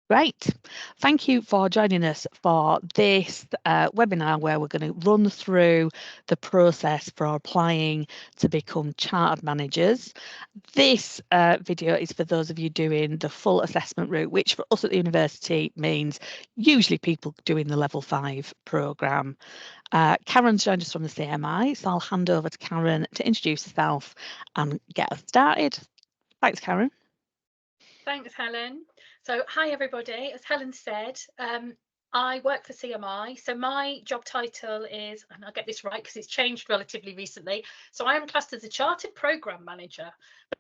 Great. Thank you for joining us for this webinar where we're going to run through the process for applying to become chartered managers. This video is for those of you doing the full assessment route, which for us at the university means usually people doing the level 5 programme. Karen's joined us from the CMI, so I'll hand over to Karen to introduce herself and get us started. Thanks, Karen. Thanks, Helen. So, hi everybody. As Helen said, I work for CMI. So my job title is, and I'll get this right because it's changed relatively recently. So I am classed as a Chartered Programme Manager.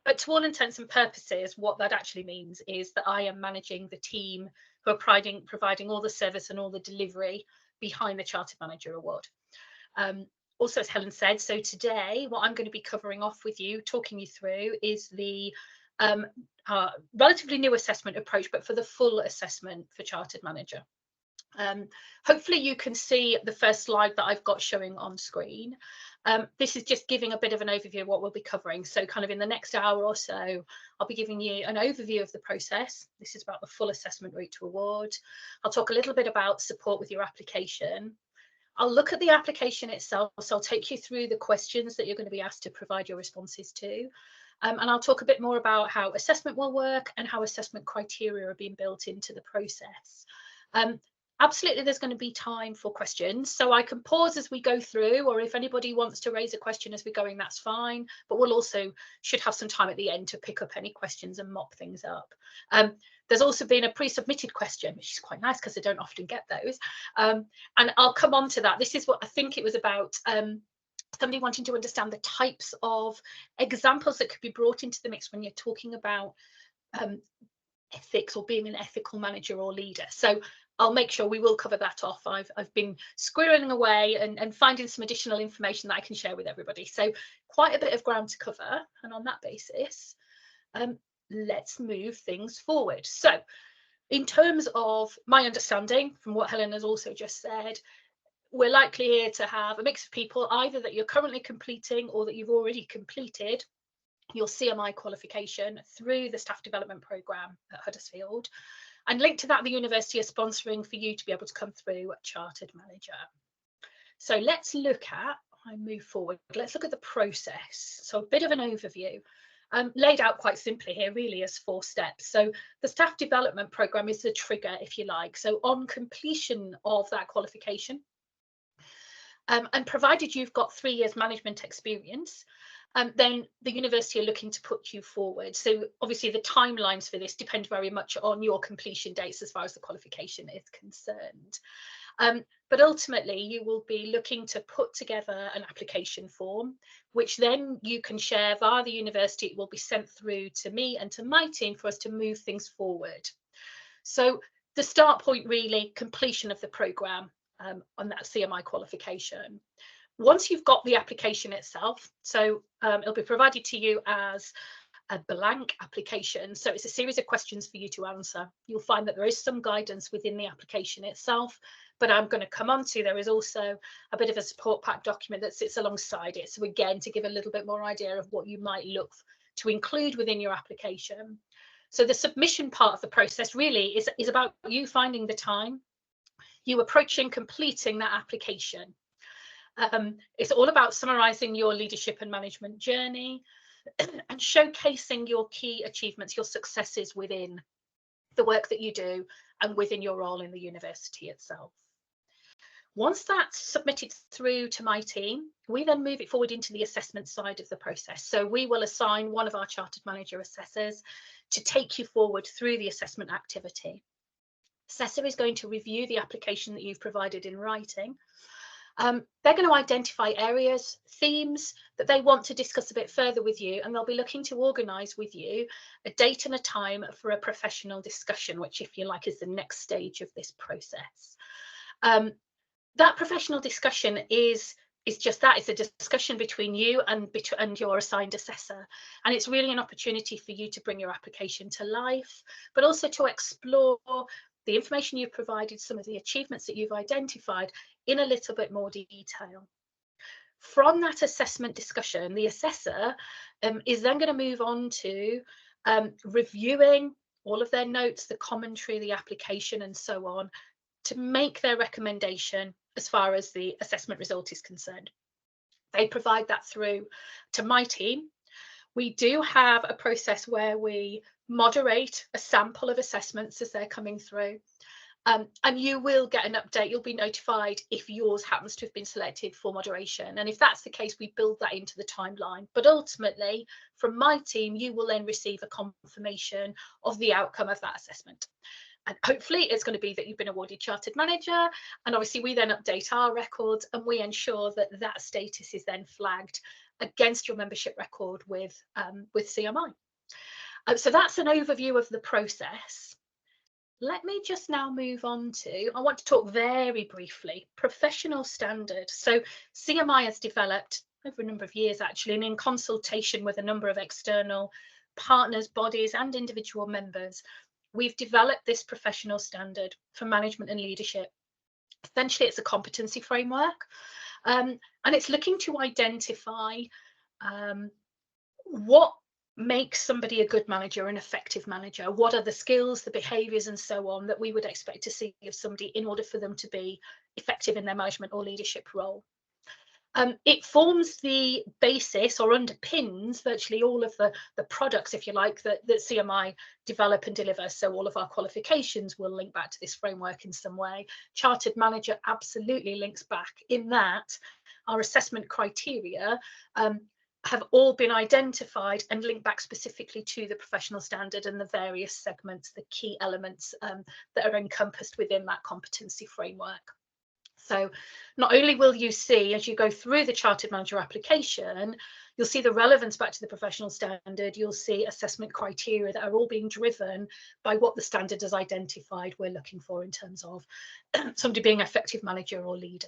But to all intents and purposes, what that actually means is that I am managing the team who are providing all the service and all the delivery behind the Chartered Manager Award. Also, as Helen said, so today what I'm going to be covering off with you, talking you through, is the relatively new assessment approach, but for the full assessment for Chartered Manager. Hopefully you can see the first slide that I've got showing on screen. This is just giving a bit of an overview of what we'll be covering. So kind of in the next hour or so, I'll be giving you an overview of the process. This is about the full assessment route to award. I'll talk a little bit about support with your application. I'll look at the application itself, so I'll take you through the questions that you're going to be asked to provide your responses to. And I'll talk a bit more about how assessment will work and how assessment criteria are being built into the process. Absolutely, there's going to be time for questions, so I can pause as we go through, or if anybody wants to raise a question as we're going, that's fine. But we'll also should have some time at the end to pick up any questions and mop things up. There's also been a pre-submitted question, which is quite nice because I don't often get those. And I'll come on to that. This is what I think it was about. Somebody wanting to understand the types of examples that could be brought into the mix when you're talking about ethics or being an ethical manager or leader. So I'll make sure we will cover that off. I've been squirreling away and finding some additional information that I can share with everybody. So quite a bit of ground to cover. And on that basis, let's move things forward. So in terms of my understanding from what Helen has also just said, we're likely here to have a mix of people, either that you're currently completing or that you've already completed your CMI qualification through the staff development programme at Huddersfield. And linked to that, the university is sponsoring for you to be able to come through Chartered Manager. So let's look at, I move forward, let's look at the process. So a bit of an overview. Laid out quite simply here, really, as 4 steps. So the staff development programme is the trigger, if you like. So on completion of that qualification, and provided you've got 3 years management experience, then the university are looking to put you forward. So obviously the timelines for this depend very much on your completion dates as far as the qualification is concerned. But ultimately you will be looking to put together an application form, which then you can share via the university. It will be sent through to me and to my team for us to move things forward. So the start point, really, completion of the programme on that CMI qualification. Once you've got the application itself, so it'll be provided to you as a blank application. So it's a series of questions for you to answer. You'll find that there is some guidance within the application itself, but I'm going to come on to, there is also a bit of a support pack document that sits alongside it. So again, to give a little bit more idea of what you might look to include within your application. So the submission part of the process really is about you finding the time, you approaching completing that application. It's all about summarising your leadership and management journey and showcasing your key achievements, your successes within the work that you do and within your role in the university itself. Once that's submitted through to my team, we then move it forward into the assessment side of the process. So we will assign one of our Chartered Manager assessors to take you forward through the assessment activity. Assessor is going to review the application that you've provided in writing. They're going to identify areas, themes that they want to discuss a bit further with you, and they'll be looking to organise with you a date and a time for a professional discussion, which, if you like, is the next stage of this process. That professional discussion is just that. It's a discussion between you and your assigned assessor, and it's really an opportunity for you to bring your application to life, but also to explore the information you've provided, some of the achievements that you've identified in a little bit more detail. From that assessment discussion, the assessor is then going to move on to reviewing all of their notes, the commentary, the application, and so on, to make their recommendation as far as the assessment result is concerned. They provide that through to my team. We do have a process where we moderate a sample of assessments as they're coming through. And you will get an update. You'll be notified if yours happens to have been selected for moderation. And if that's the case, we build that into the timeline. But ultimately, from my team, you will then receive a confirmation of the outcome of that assessment. And hopefully it's going to be that you've been awarded Chartered Manager. And obviously we then update our records and we ensure that that status is then flagged against your membership record with CMI. So that's an overview of the process. Let me just now move on to, I want to talk very briefly, professional standard. So CMI has developed over a number of years actually, and in consultation with a number of external partners, bodies and individual members, we've developed this professional standard for management and leadership. Essentially, it's a competency framework, and it's looking to identify what makes somebody a good manager, an effective manager. What are the skills, the behaviours and so on that we would expect to see of somebody in order for them to be effective in their management or leadership role. It forms the basis or underpins virtually all of the products, if you like, that CMI develop and deliver. So all of our qualifications will link back to this framework in some way. Chartered Manager absolutely links back in that our assessment criteria have all been identified and linked back specifically to the professional standard and the various segments, the key elements that are encompassed within that competency framework. So not only will you see, as you go through the Chartered Manager application, you'll see the relevance back to the professional standard, you'll see assessment criteria that are all being driven by what the standard has identified we're looking for in terms of somebody being an effective manager or leader.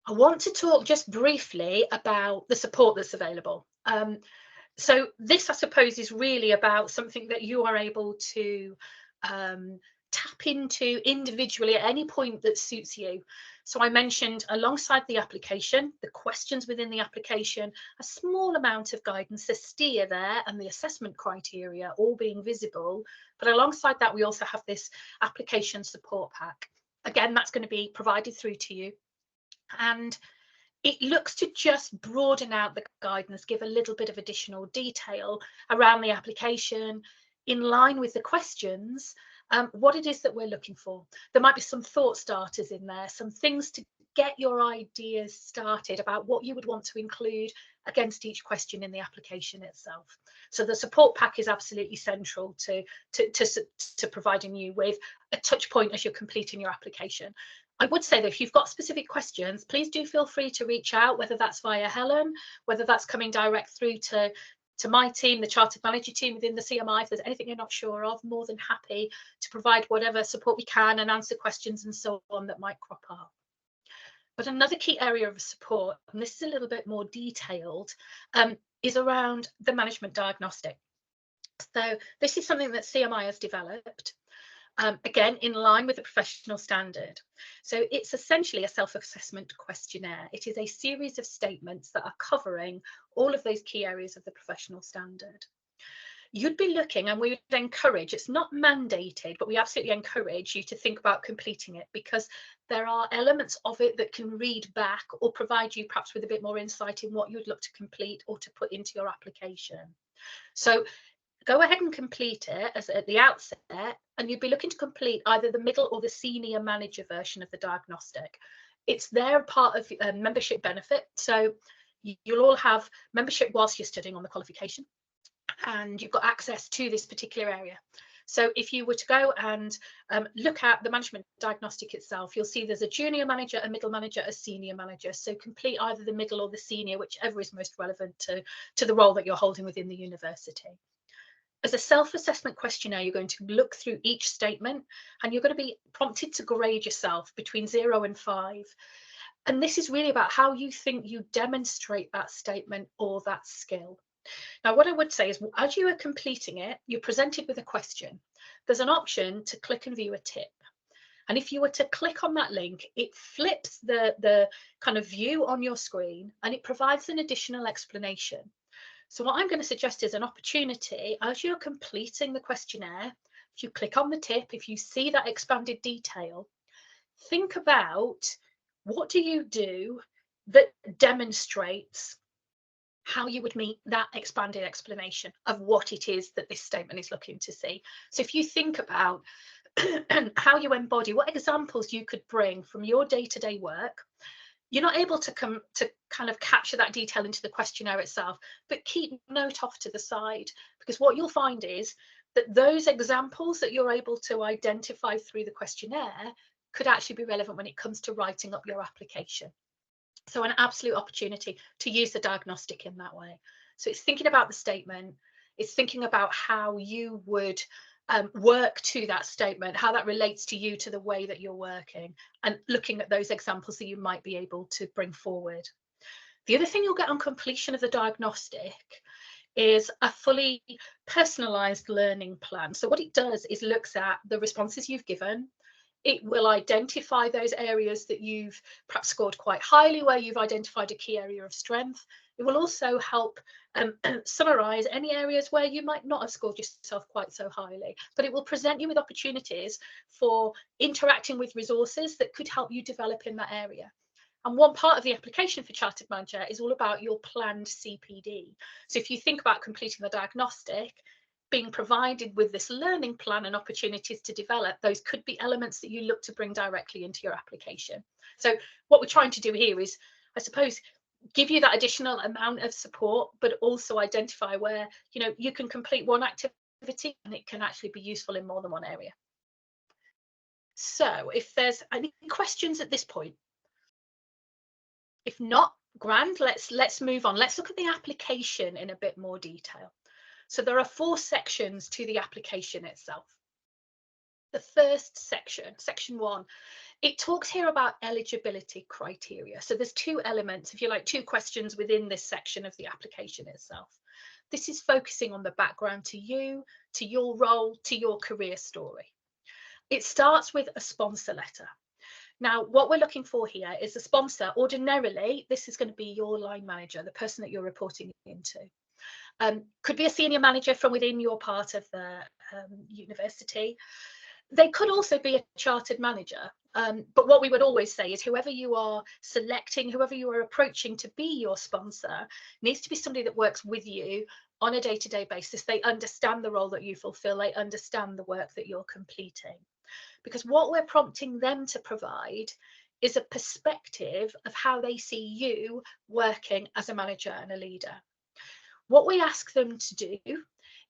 I want to talk just briefly about the support that's available. So this, I suppose, is really about something that you are able to tap into individually at any point that suits you. So I mentioned alongside the application, the questions within the application, a small amount of guidance, a steer there, and the assessment criteria all being visible. But alongside that, we also have this application support pack. Again, that's going to be provided through to you. And it looks to just broaden out the guidance, give a little bit of additional detail around the application, in line with the questions, what it is that we're looking for. There might be some thought starters in there, some things to get your ideas started about what you would want to include against each question in the application itself. So the support pack is absolutely central to providing you with a touch point as you're completing your application. I would say that if you've got specific questions, please do feel free to reach out, whether that's via Helen, whether that's coming direct through to my team, the Chartered Manager team within the CMI. If there's anything you're not sure of, more than happy to provide whatever support we can and answer questions and so on that might crop up. But another key area of support, and this is a little bit more detailed, is around the management diagnostic. So this is something that CMI has developed. Again, in line with the professional standard. So it's essentially a self-assessment questionnaire. It is a series of statements that are covering all of those key areas of the professional standard. You'd be looking, and we would encourage, it's not mandated, but we absolutely encourage you to think about completing it, because there are elements of it that can read back or provide you perhaps with a bit more insight in what you'd look to complete or to put into your application. So go ahead and complete it as at the outset, and you'd be looking to complete either the middle or the senior manager version of the diagnostic. It's their part of membership benefit. So you'll all have membership whilst you're studying on the qualification, and you've got access to this particular area. So if you were to go and look at the management diagnostic itself, you'll see there's a junior manager, a middle manager, a senior manager. So complete either the middle or the senior, whichever is most relevant to the role that you're holding within the university. As a self-assessment questionnaire, you're going to look through each statement and you're going to be prompted to grade yourself between 0 and 5. And this is really about how you think you demonstrate that statement or that skill. Now, what I would say is, as you are completing it, you're presented with a question. There's an option to click and view a tip. And if you were to click on that link, it flips the kind of view on your screen and it provides an additional explanation. So what I'm going to suggest is an opportunity as you're completing the questionnaire. If you click on the tip, if you see that expanded detail, think about what do you do that demonstrates how you would meet that expanded explanation of what it is that this statement is looking to see. So if you think about how you embody, what examples you could bring from your day-to-day work, you're not able to kind of capture that detail into the questionnaire itself, but keep note off to the side, because what you'll find is that those examples that you're able to identify through the questionnaire could actually be relevant when it comes to writing up your application. So an absolute opportunity to use the diagnostic in that way. So it's thinking about the statement, it's thinking about how you would work to that statement, how that relates to you, to the way that you're working, and looking at those examples that you might be able to bring forward. The other thing you'll get on completion of the diagnostic is a fully personalized learning plan. So what it does is looks at the responses you've given. It will identify those areas that you've perhaps scored quite highly, where you've identified a key area of strength. It will also help summarize any areas where you might not have scored yourself quite so highly, but it will present you with opportunities for interacting with resources that could help you develop in that area. And one part of the application for Chartered Manager is all about your planned CPD. So if you think about completing the diagnostic, being provided with this learning plan and opportunities to develop, those could be elements that you look to bring directly into your application. So what we're trying to do here is, I suppose, give you that additional amount of support, but also identify where, you know, you can complete one activity and it can actually be useful in more than one area. So if there's any questions at this point, if not, grand, let's move on. Let's look at the application in a bit more detail. So there are 4 sections to the application itself. The first section, section 1, it talks here about eligibility criteria. So there's 2 elements, if you like, 2 questions within this section of the application itself. This is focusing on the background to you, to your role, to your career story. It starts with a sponsor letter. Now, what we're looking for here is a sponsor. Ordinarily, this is going to be your line manager, the person that you're reporting into. Could be a senior manager from within your part of the university. They could also be a chartered manager. But what we would always say is whoever you are selecting, whoever you are approaching to be your sponsor, needs to be somebody that works with you on a day-to-day basis. They understand the role that you fulfill. They understand the work that you're completing. Because what we're prompting them to provide is a perspective of how they see you working as a manager and a leader. What we ask them to do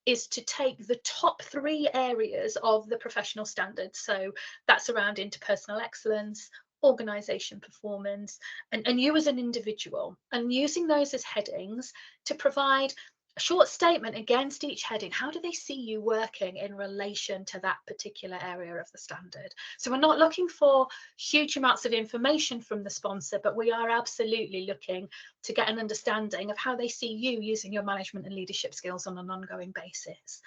is to take the top 3 areas of the professional standards. So that's around interpersonal excellence, organisation performance, and you as an individual, and using those as headings to provide a short statement against each heading. How do they see you working in relation to that particular area of the standard? So we're not looking for huge amounts of information from the sponsor, but we are absolutely looking to get an understanding of how they see you using your management and leadership skills on an ongoing basis.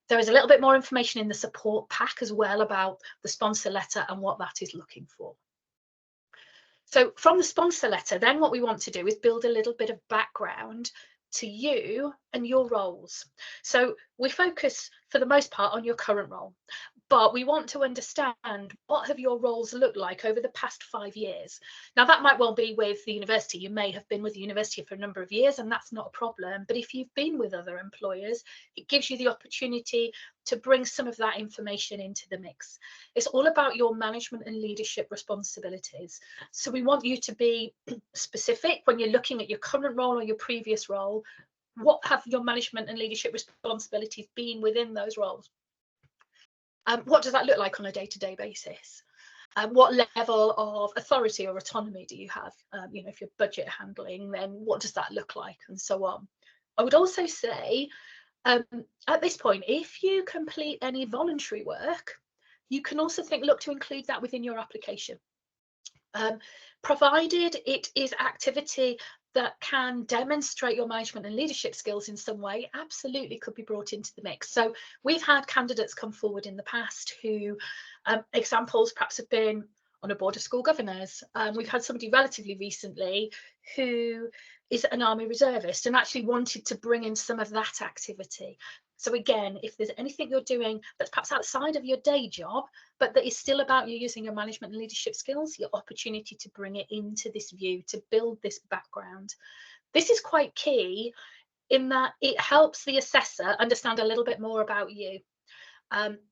There is a little bit more information in the support pack as well about the sponsor letter and what that is looking for. So from the sponsor letter, then what we want to do is build a little bit of background to you and your roles. So we focus for the most part on your current role, but we want to understand what have your roles looked like over the past 5 years. Now that might well be with the university. You may have been with the university for a number of years and that's not a problem, but if you've been with other employers, it gives you the opportunity to bring some of that information into the mix. It's all about your management and leadership responsibilities. So we want you to be specific when you're looking at your current role or your previous role. What have your management and leadership responsibilities been within those roles? What does that look like on a day-to-day basis? What level of authority or autonomy do you have? You know, if you're budget handling, then what does that look like, and so on. I would also say at this point, if you complete any voluntary work, you can also look to include that within your application. Provided it is activity that can demonstrate your management and leadership skills in some way, absolutely could be brought into the mix. So we've had candidates come forward in the past who examples perhaps have been on a board of school governors. We've had somebody relatively recently who is an army reservist and actually wanted to bring in some of that activity. So again, if there's anything you're doing that's perhaps outside of your day job, but that is still about you using your management and leadership skills, your opportunity to bring it into this view, to build this background. This is quite key in that it helps the assessor understand a little bit more about you.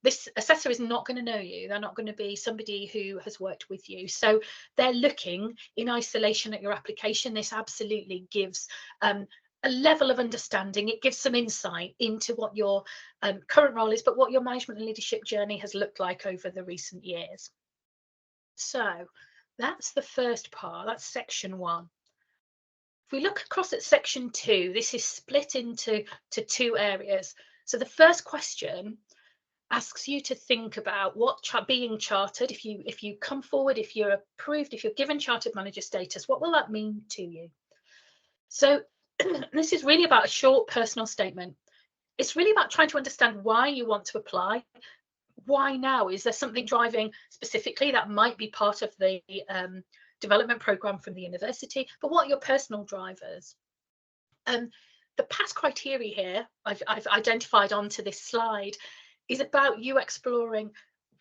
This assessor is not going to know you. They're not going to be somebody who has worked with you. So they're looking in isolation at your application. This absolutely gives a level of understanding. It gives some insight into what your current role is, but what your management and leadership journey has looked like over the recent years. So that's the first part. That's section 1. If we look across at section 2, this is split into 2 areas. So the first question asks you to think about what being chartered, if you come forward, if you're approved, if you're given chartered manager status, what will that mean to you? So this is really about a short personal statement. It's really about trying to understand why you want to apply. Why now? Is there something driving specifically that might be part of the development program from the university? But what are your personal drivers? The past criteria here I've identified onto this slide is about you exploring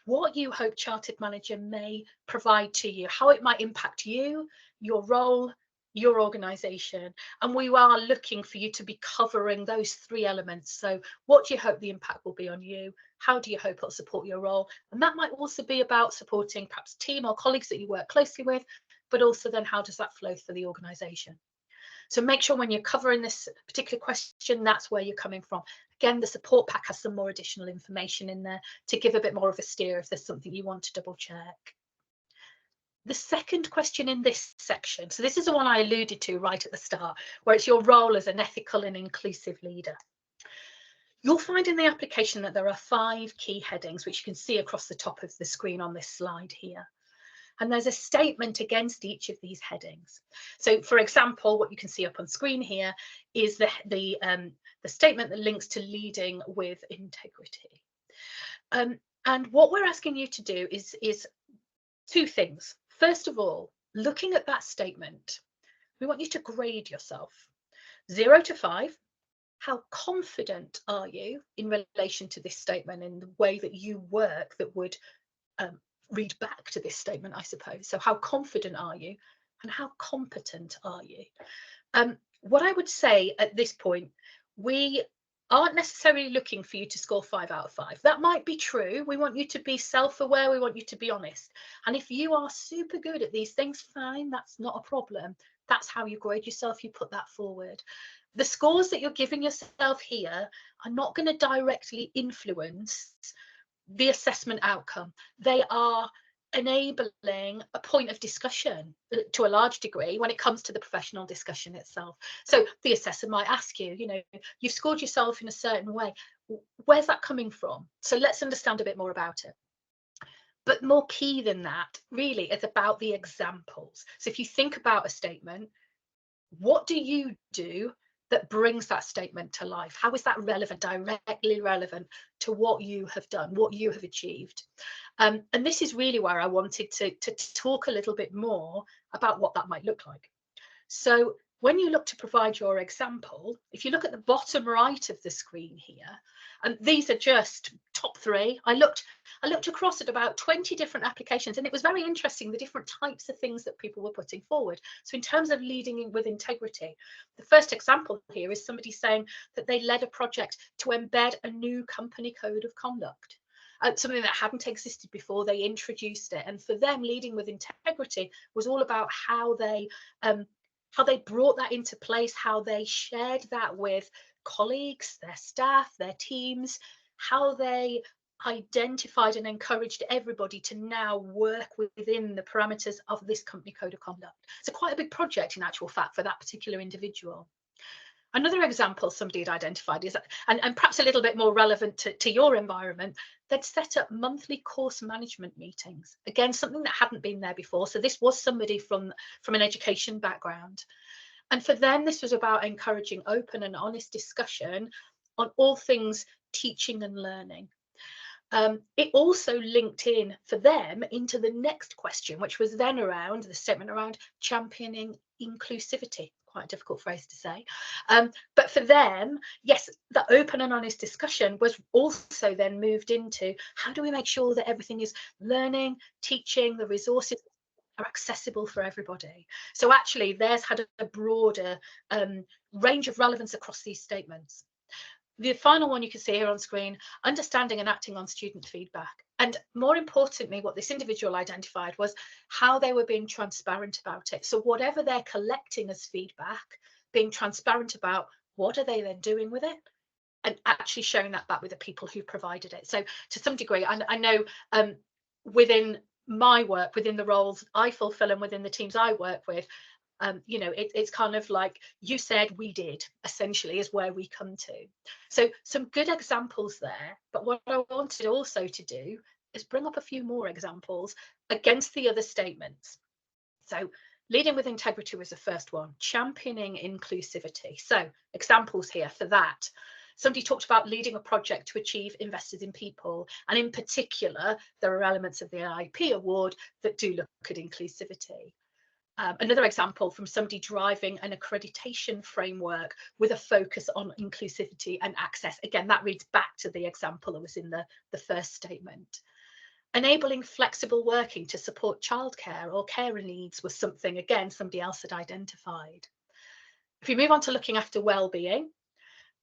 what you hope chartered manager may provide to you, how it might impact you, your role, your organisation. And we are looking for you to be covering those 3 elements. So what do you hope the impact will be on you? How do you hope it'll support your role? And that might also be about supporting perhaps team or colleagues that you work closely with, but also then how does that flow through the organisation? So make sure when you're covering this particular question, that's where you're coming from. Again, the support pack has some more additional information in there to give a bit more of a steer if there's something you want to double check. The second question in this section, so this is the one I alluded to right at the start, where it's your role as an ethical and inclusive leader. You'll find in the application that there are 5 key headings, which you can see across the top of the screen on this slide here. And there's a statement against each of these headings. So, for example, what you can see up on screen here is the statement that links to leading with integrity. And what we're asking you to do is 2 things. First of all, looking at that statement, we want you to grade yourself 0 to 5. How confident are you in relation to this statement in the way that you work that would read back to this statement, I suppose? So how confident are you and how competent are you? What I would say at this point, we aren't necessarily looking for you to score 5 out of 5. That might be true. We want you to be self-aware. We want you to be honest. And if you are super good at these things, fine, that's not a problem. That's how you grade yourself. You put that forward. The scores that you're giving yourself here are not going to directly influence the assessment outcome. They are enabling a point of discussion to a large degree when it comes to the professional discussion itself. So the assessor might ask you, you've scored yourself in a certain way. Where's that coming from? So let's understand a bit more about it. But more key than that, really, is about the examples. So if you think about a statement, what do you do that brings that statement to life? How is that relevant, directly relevant to what you have done, what you have achieved? And this is really where I wanted to talk a little bit more about what that might look like. So when you look to provide your example, if you look at the bottom right of the screen here, and these are just top 3. I looked across at about 20 different applications, and it was very interesting, the different types of things that people were putting forward. So in terms of leading with integrity, the first example here is somebody saying that they led a project to embed a new company code of conduct. Something that hadn't existed before. They introduced it, and for them, leading with integrity was all about how they brought that into place, how they shared that with colleagues, their staff, their teams, how they identified and encouraged everybody to now work within the parameters of this company code of conduct. So quite a big project in actual fact for that particular individual. Another example somebody had identified is, and perhaps a little bit more relevant to your environment, they'd set up monthly course management meetings. Again, something that hadn't been there before. So this was somebody from an education background. And for them, this was about encouraging open and honest discussion on all things teaching and learning. It also linked in for them into the next question, which was then around the statement around championing inclusivity. Quite a difficult phrase to say. But for them, yes, the open and honest discussion was also then moved into how do we make sure that everything is learning, teaching, the resources are accessible for everybody. So actually, theirs had a broader range of relevance across these statements. The final one you can see here on screen, understanding and acting on student feedback. And more importantly, what this individual identified was how they were being transparent about it. So whatever they're collecting as feedback, being transparent about what are they then doing with it, and actually showing that back with the people who provided it. So to some degree, I know within my work, within the roles I fulfill and within the teams I work with, you know, it's kind of like you said, we did, essentially, is where we come to. So some good examples there. But what I wanted also to do is bring up a few more examples against the other statements. So leading with integrity was the first one, championing inclusivity. So examples here for that. Somebody talked about leading a project to achieve invested in people. And in particular, there are elements of the IP award that do look at inclusivity. Another example from somebody driving an accreditation framework with a focus on inclusivity and access. Again, that reads back to the example that was in the first statement. Enabling flexible working to support childcare or carer needs was something, again, somebody else had identified. If you move on to looking after well-being,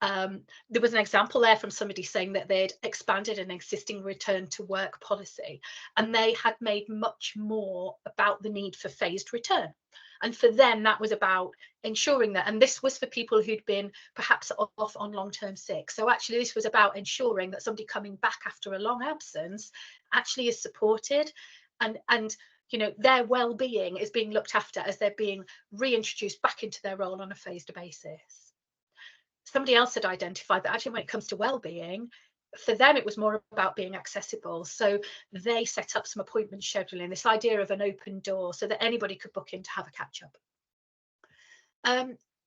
there was an example there from somebody saying that they'd expanded an existing return to work policy and they had made much more about the need for phased return. And for them, that was about ensuring that, and this was for people who'd been perhaps off on long-term sick. So actually, this was about ensuring that somebody coming back after a long absence actually is supported and you know, their well-being is being looked after as they're being reintroduced back into their role on a phased basis. Somebody else had identified that actually when it comes to well-being, for them it was more about being accessible. So they set up some appointment scheduling, this idea of an open door so that anybody could book in to have a catch-up.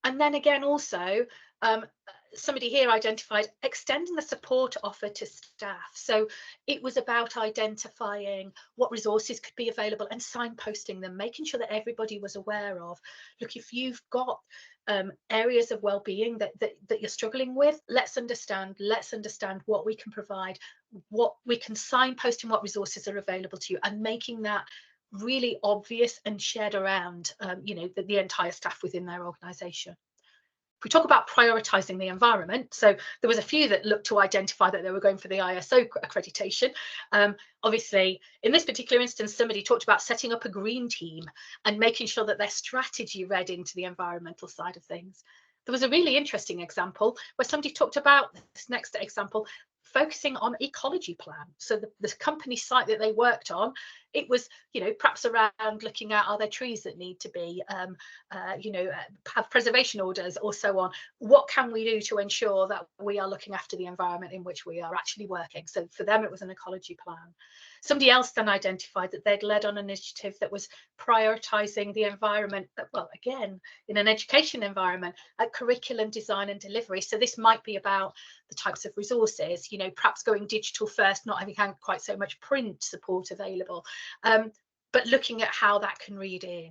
And then again, also, somebody here identified extending the support offer to staff. So it was about identifying what resources could be available and signposting them, making sure that everybody was aware of, look, if you've got areas of well-being that you're struggling with, let's understand what we can provide, what we can signpost and what resources are available to you, and making that really obvious and shared around you know, the entire staff within their organisation. If we talk about prioritising the environment, so there was a few that looked to identify that they were going for the ISO accreditation. Obviously, in this particular instance, somebody talked about setting up a green team and making sure that their strategy read into the environmental side of things. There was a really interesting example where somebody talked about this next example, focusing on ecology plan. So the company site that they worked on, it was, you know, perhaps around looking at, are there trees that need to be, you know, have preservation orders or so on. What can we do to ensure that we are looking after the environment in which we are actually working? So for them, it was an ecology plan. Somebody else then identified that they'd led on an initiative that was prioritising the environment, well, again, in an education environment, at curriculum design and delivery. So this might be about the types of resources, you know, perhaps going digital first, not having quite so much print support available, but looking at how that can read in.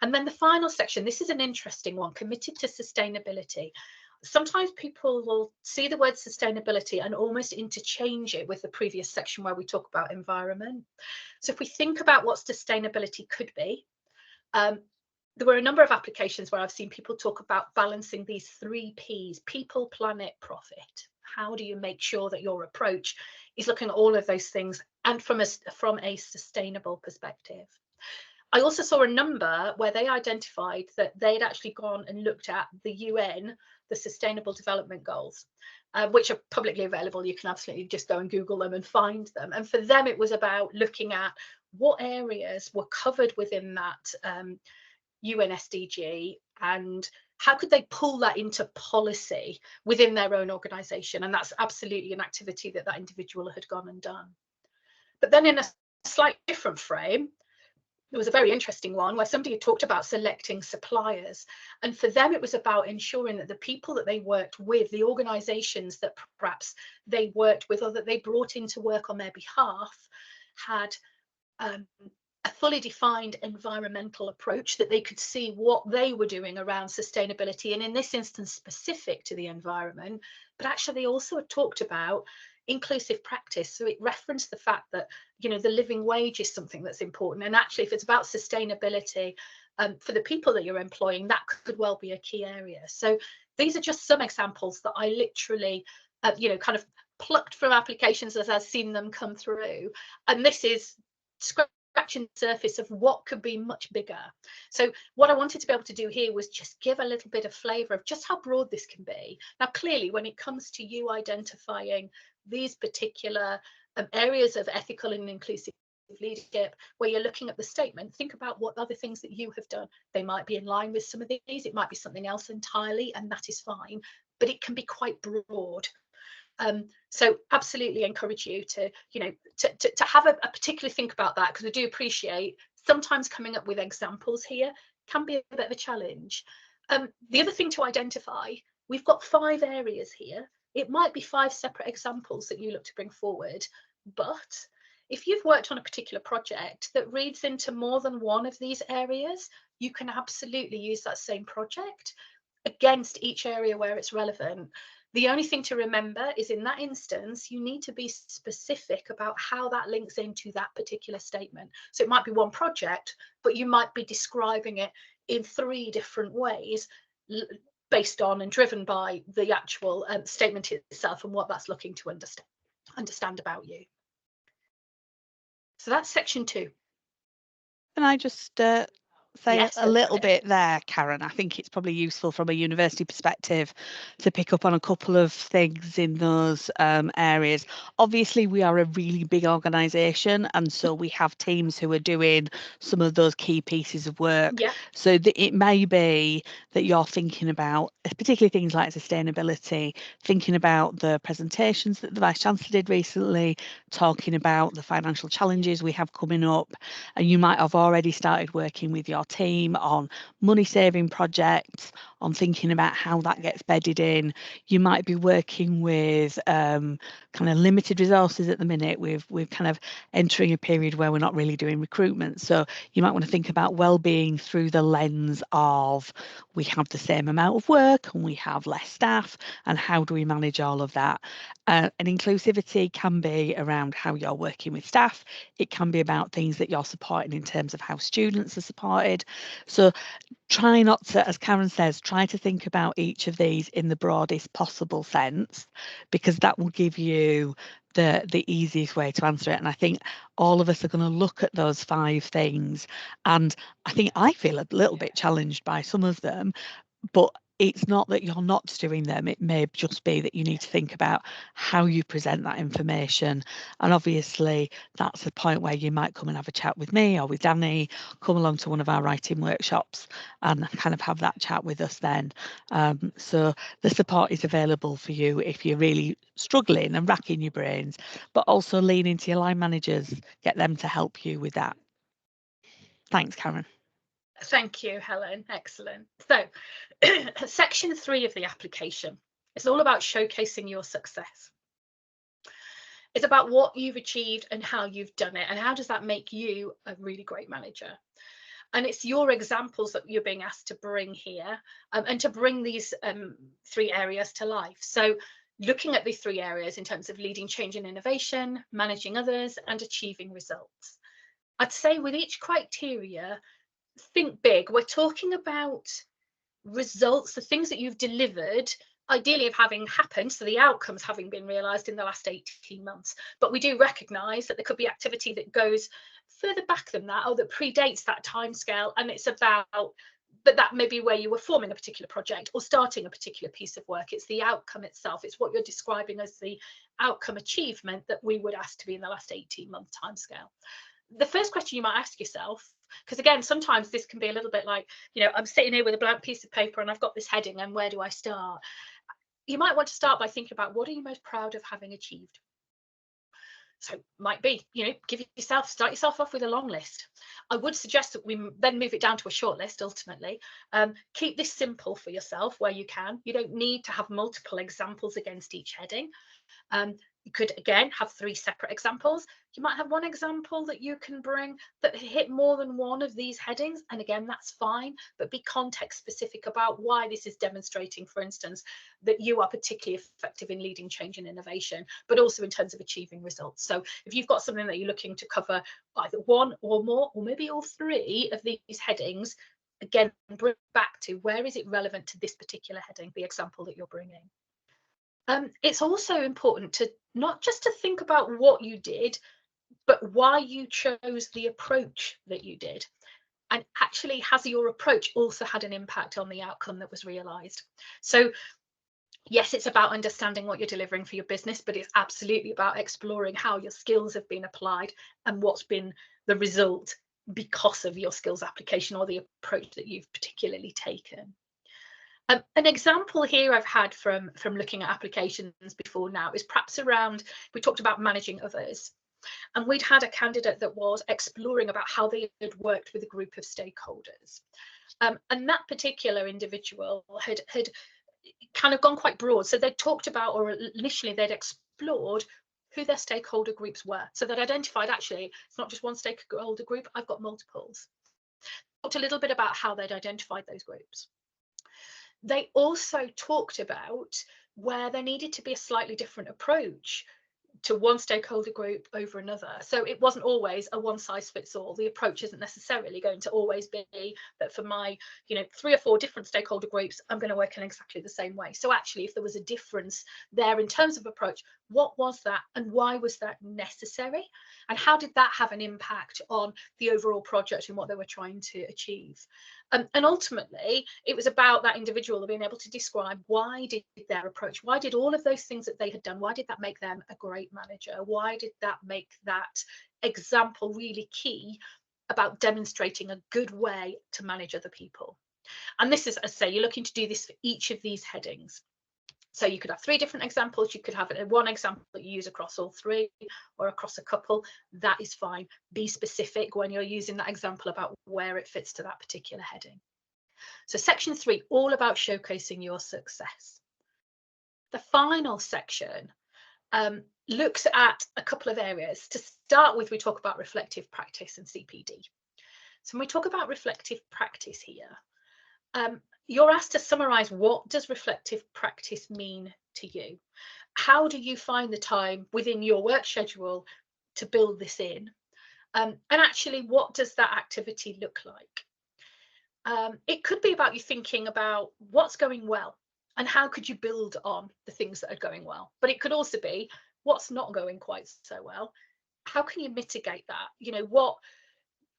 And then the final section, this is an interesting one, committed to sustainability. Sometimes people will see the word sustainability and almost interchange it with the previous section where we talk about environment. So if we think about what sustainability could be, there were a number of applications where I've seen people talk about balancing these 3 Ps, people, planet, profit. How do you make sure that your approach is looking at all of those things and from a sustainable perspective? I also saw a number where they identified that they'd actually gone and looked at the UN, the Sustainable Development Goals, which are publicly available. You can absolutely just go and Google them and find them. And for them, it was about looking at what areas were covered within that UN SDG and how could they pull that into policy within their own organisation. And that's absolutely an activity that individual had gone and done. But then in a slightly different frame, there was a very interesting one where somebody had talked about selecting suppliers, and for them it was about ensuring that the people that they worked with, the organizations that perhaps they worked with or that they brought in to work on their behalf, had a fully defined environmental approach, that they could see what they were doing around sustainability, and in this instance specific to the environment. But actually they also talked about inclusive practice, so it referenced the fact that, you know, the living wage is something that's important, and actually if it's about sustainability for the people that you're employing, that could well be a key area. So these are just some examples that I literally you know, kind of plucked from applications as I've seen them come through, and this is scratching the surface of what could be much bigger. So what I wanted to be able to do here was just give a little bit of flavour of just how broad this can be. Now clearly when it comes to you identifying these particular areas of ethical and inclusive leadership, where you're looking at the statement, think about what other things that you have done. They might be in line with some of these, it might be something else entirely, and that is fine, but it can be quite broad. So absolutely encourage you to, you know, to have a particular think about that, because I do appreciate sometimes coming up with examples here can be a bit of a challenge. The other thing to identify, we've got 5 areas here. It might be 5 separate examples that you look to bring forward, but if you've worked on a particular project that reads into more than one of these areas, you can absolutely use that same project against each area where it's relevant. The only thing to remember is in that instance, you need to be specific about how that links into that particular statement. So it might be one project, but you might be describing it in 3 different ways based on and driven by the actual statement itself and what that's looking to understand about you. So that's section 2. Can I just say Yes, a little bit there, Karen? I think it's probably useful from a university perspective to pick up on a couple of things in those areas. Obviously, we are a really big organisation, and so we have teams who are doing some of those key pieces of work. Yeah. So it may be that you're thinking about, particularly things like sustainability, thinking about the presentations that the Vice-Chancellor did recently, talking about the financial challenges we have coming up, and you might have already started working with your team on money saving projects, on thinking about how that gets bedded in. You might be working with kind of limited resources at the minute. We're kind of entering a period where we're not really doing recruitment. So you might want to think about well-being through the lens of, we have the same amount of work and we have less staff, and how do we manage all of that? And inclusivity can be around how you're working with staff. It can be about things that you're supporting in terms of how students are supported. So try not to, as Karen says, try to think about each of these in the broadest possible sense, because that will give you the easiest way to answer it. And I think all of us are going to look at those 5 things, and I think I feel a little bit challenged by some of them, but it's not that you're not doing them. It may just be that you need to think about how you present that information. And obviously, that's a point where you might come and have a chat with me or with Danny, come along to one of our writing workshops and kind of have that chat with us then. So the support is available for you if you're really struggling and racking your brains, but also lean into your line managers, get them to help you with that. Thanks, Karen. Thank you, Helen. Excellent. So section 3 of the application is all about showcasing your success. It's about what you've achieved and how you've done it, and how does that make you a really great manager. And it's your examples that you're being asked to bring here, and to bring these 3 areas to life. So looking at these 3 areas in terms of leading change and innovation, managing others, and achieving results. I'd say with each criteria, think big. We're talking about results, the things that you've delivered, ideally of having happened, so the outcomes having been realised in the last 18 months. But we do recognise that there could be activity that goes further back than that, or that predates that timescale, and it's about that may be where you were forming a particular project or starting a particular piece of work. It's the outcome itself. It's what you're describing as the outcome achievement that we would ask to be in the last 18-month timescale. The first question you might ask yourself, because again, sometimes this can be a little bit like, you know, I'm sitting here with a blank piece of paper and I've got this heading, and where do I start? You might want to start by thinking about, what are you most proud of having achieved? So might be, start yourself off with a long list. I would suggest that we then move it down to a short list ultimately. Keep this simple for yourself where you can. You don't need to have multiple examples against each heading. You could, again, have 3 separate examples. You might have one example that you can bring that hit more than one of these headings. And again, that's fine, but be context specific about why this is demonstrating, for instance, that you are particularly effective in leading change and innovation, but also in terms of achieving results. So if you've got something that you're looking to cover either one or more, or maybe all 3 of these headings, again, bring back to where is it relevant to this particular heading, the example that you're bringing. It's also important to not just to think about what you did, but why you chose the approach that you did. And actually, has your approach also had an impact on the outcome that was realized? So yes, it's about understanding what you're delivering for your business, but it's absolutely about exploring how your skills have been applied and what's been the result because of your skills application or the approach that you've particularly taken. An example here I've had from looking at applications before now is perhaps around, we talked about managing others, and we'd had a candidate that was exploring about how they had worked with a group of stakeholders. And that particular individual had kind of gone quite broad. So they'd talked about, or initially they'd explored who their stakeholder groups were. So they'd identified, actually, it's not just one stakeholder group, I've got multiples. Talked a little bit about how they'd identified those groups. They also talked about where there needed to be a slightly different approach to one stakeholder group over another. So it wasn't always a one size fits all. The approach isn't necessarily going to always be that for my 3 or 4 different stakeholder groups, I'm going to work in exactly the same way. So actually, if there was a difference there in terms of approach, what was that and why was that necessary? And how did that have an impact on the overall project and what they were trying to achieve? And ultimately, it was about that individual being able to describe why did their approach, why did all of those things that they had done, why did that make them a great manager? Why did that make that example really key about demonstrating a good way to manage other people? And this is, as I say, you're looking to do this for each of these headings. So you could have 3 different examples. You could have one example that you use across all 3 or across a couple. That is fine. Be specific when you're using that example about where it fits to that particular heading. So section 3, all about showcasing your success. The final section looks at a couple of areas. To start with, we talk about reflective practice and CPD. So when we talk about reflective practice here, you're asked to summarize, what does reflective practice mean to you? How do you find the time within your work schedule to build this in? And actually, what does that activity look like? It could be about you thinking about what's going well and how could you build on the things that are going well. But it could also be what's not going quite so well. How can you mitigate that?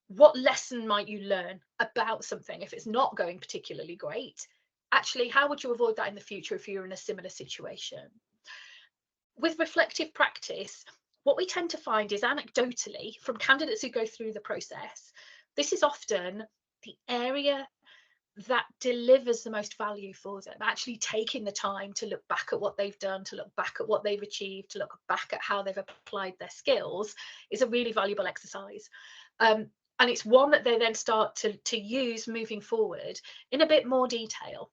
What lesson might you learn about something if it's not going particularly great? Actually, how would you avoid that in the future if you're in a similar situation? With reflective practice, what we tend to find is, anecdotally, from candidates who go through the process, this is often the area that delivers the most value for them. Actually taking the time to look back at what they've done, to look back at what they've achieved, to look back at how they've applied their skills is a really valuable exercise. And it's one that they then start to use moving forward in a bit more detail.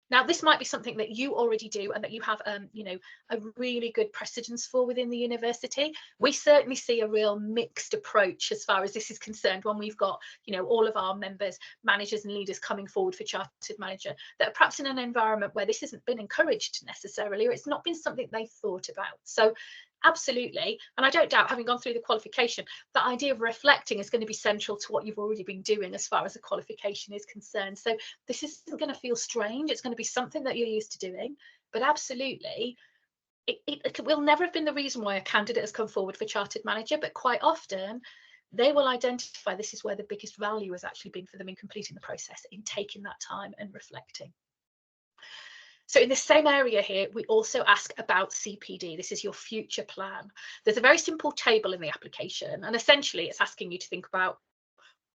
Now, this might be something that you already do and that you have, a really good precedence for within the university. We certainly see a real mixed approach as far as this is concerned when we've got, all of our members, managers and leaders coming forward for chartered manager that are perhaps in an environment where this hasn't been encouraged necessarily, or it's not been something they thought about. So absolutely, and I don't doubt, having gone through the qualification, the idea of reflecting is going to be central to what you've already been doing as far as the qualification is concerned. So this isn't going to feel strange. It's going to be something that you're used to doing. But absolutely, it will never have been the reason why a candidate has come forward for chartered manager, but quite often they will identify this is where the biggest value has actually been for them in completing the process, in taking that time and reflecting. So in the same area here, we also ask about CPD. This is your future plan. There's a very simple table in the application, and essentially it's asking you to think about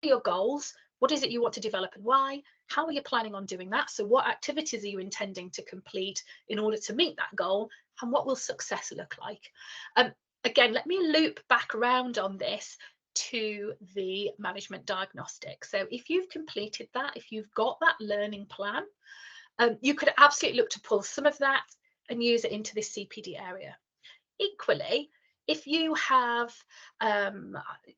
your goals. What is it you want to develop and why? How are you planning on doing that? So what activities are you intending to complete in order to meet that goal? And what will success look like? Again, let me loop back around on this to the management diagnostic. So if you've completed that, if you've got that learning plan, you could absolutely look to pull some of that and use it into this CPD area. Equally, if you have